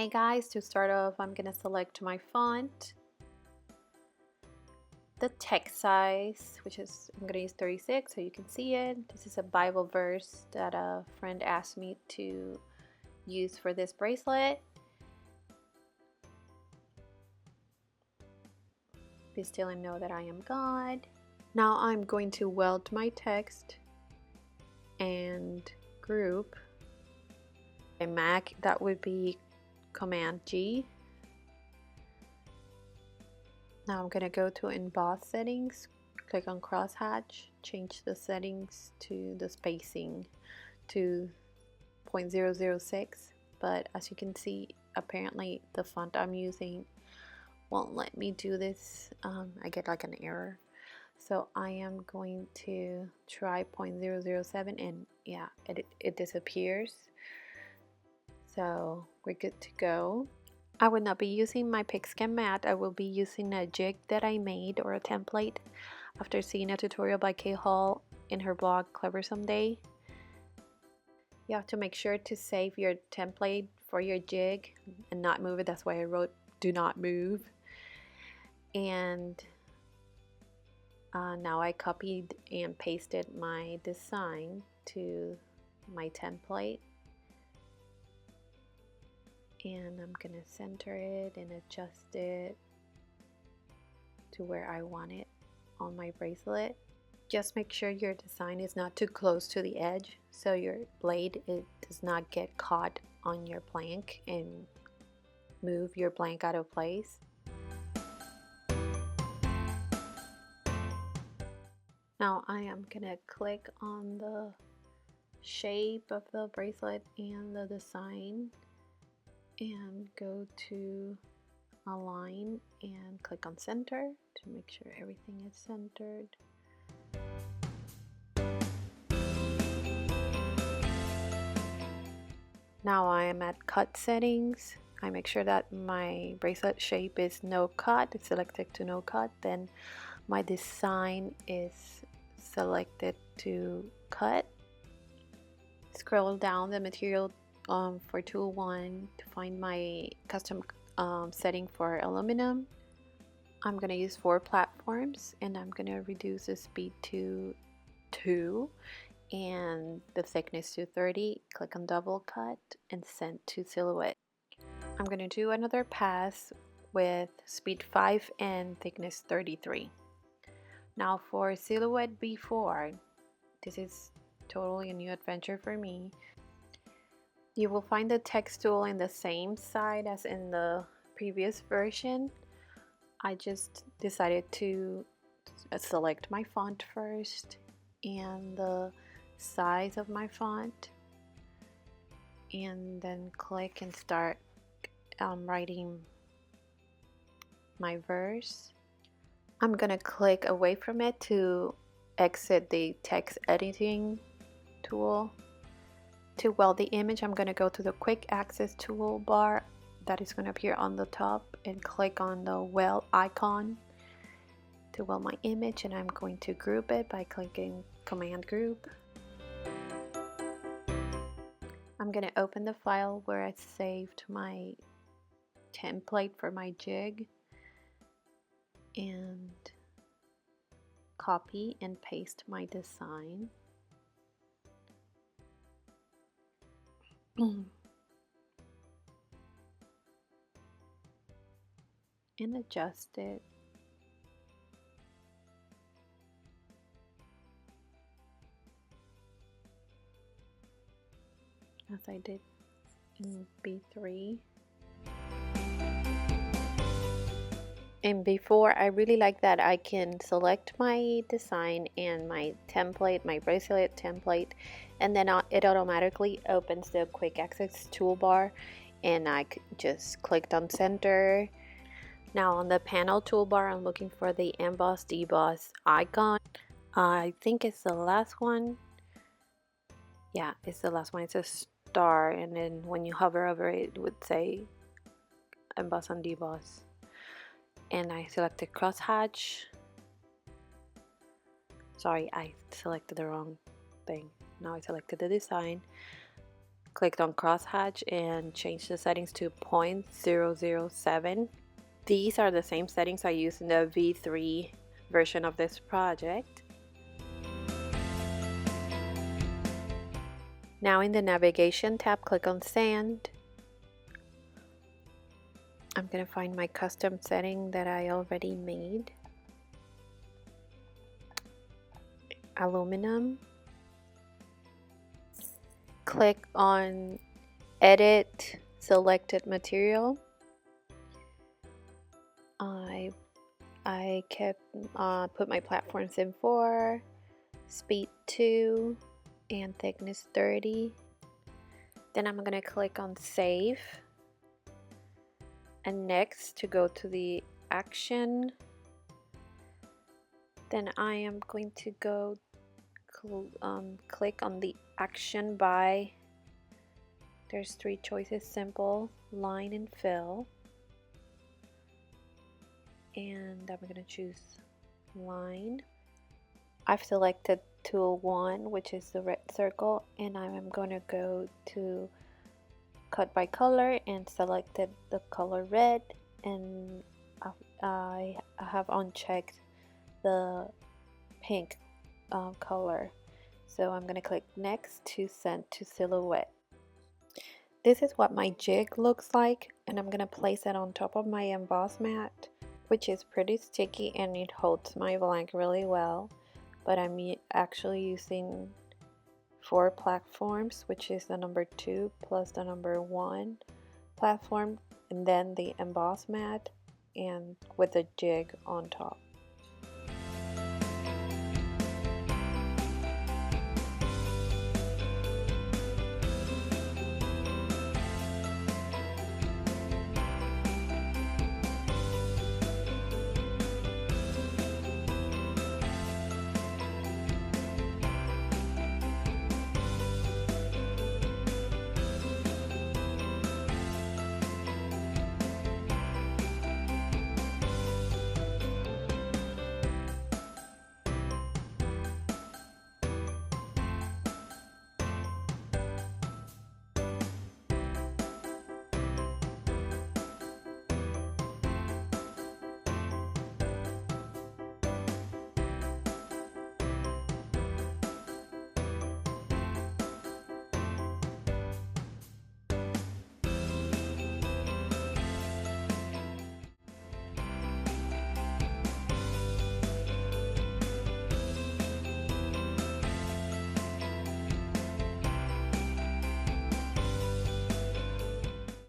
Hey guys, to start off, I'm gonna select my font, the text size, which is, I'm gonna use 36 so you can see it. This is a Bible verse that a friend asked me to use for this bracelet. Be still and know that I am God. Now I'm going to weld my text and group. A Mac, that would be Command G. Now I'm going to go to emboss settings, click on crosshatch, change the settings to the spacing to 0.006, but as you can see, apparently the font I'm using won't let me do this. I get like an error. So I am going to try 0.007 and yeah, it disappears. So we're good to go. I will not be using my Picskin mat. I will be using a jig that I made, or a template, after seeing a tutorial by Kay Hall in her blog Clever Someday. You have to make sure to save your template for your jig and not move it. That's why I wrote do not move. And now I copied and pasted my design to my template. And I'm gonna center it and adjust it to where I want it on my bracelet. Just make sure your design is not too close to the edge, so your blade, it does not get caught on your blank and move your blank out of place. Now I am gonna click on the shape of the bracelet and the design and go to align and click on center to make sure everything is centered. Now I am at cut settings. I make sure that my bracelet shape is no cut. It's selected to no cut. Then my design is selected to cut. Scroll down the material for tool 1 to find my custom setting for aluminum. I'm going to use 4 platforms and I'm going to reduce the speed to 2 and the thickness to 30. Click on double cut and send to silhouette. I'm going to do another pass with speed 5 and thickness 33. Now for silhouette B4, this is totally a new adventure for me. You will find the text tool in the same side as in the previous version. I just decided to select my font first and the size of my font, and then click and start writing my verse. I'm gonna click away from it to exit the text editing tool. To weld the image, I'm gonna go to the quick access toolbar that is gonna appear on the top and click on the weld icon to weld my image, and I'm going to group it by clicking command group. I'm gonna open the file where I saved my template for my jig and copy and paste my design. And adjust it. As I did in B3. And before, I really like that I can select my design and my template, my bracelet template, and then it automatically opens the quick access toolbar, and I just clicked on center. Now on the panel toolbar, I'm looking for the emboss deboss icon. I think it's the last one. Yeah, it's the last one. It's a star, and then when you hover over it, it would say emboss and deboss. And I selected crosshatch. Sorry, I selected the wrong thing. Now I selected the design. clicked on crosshatch and changed the settings to 0.007. These are the same settings I used in the V3 version of this project. Now in the navigation tab, click on sand. I'm going to find my custom setting that I already made. Aluminum. Click on edit selected material. I put my platforms in 4, speed 2, and thickness 30. Then I'm going to click on save. And next, to go to the action, then I am going to go click on the action by, there's 3 choices: simple, line, and fill. And I'm going to choose line. I've selected tool 1, which is the red circle, and I'm going to go to cut by color and selected the color red, and I have unchecked the pink color. So I'm going to click next to send to silhouette. This is what my jig looks like, and I'm going to place it on top of my emboss mat, which is pretty sticky and it holds my blank really well. But I'm actually using 4 platforms, which is the number 2 plus the number 1 platform, and then the emboss mat, and with a jig on top.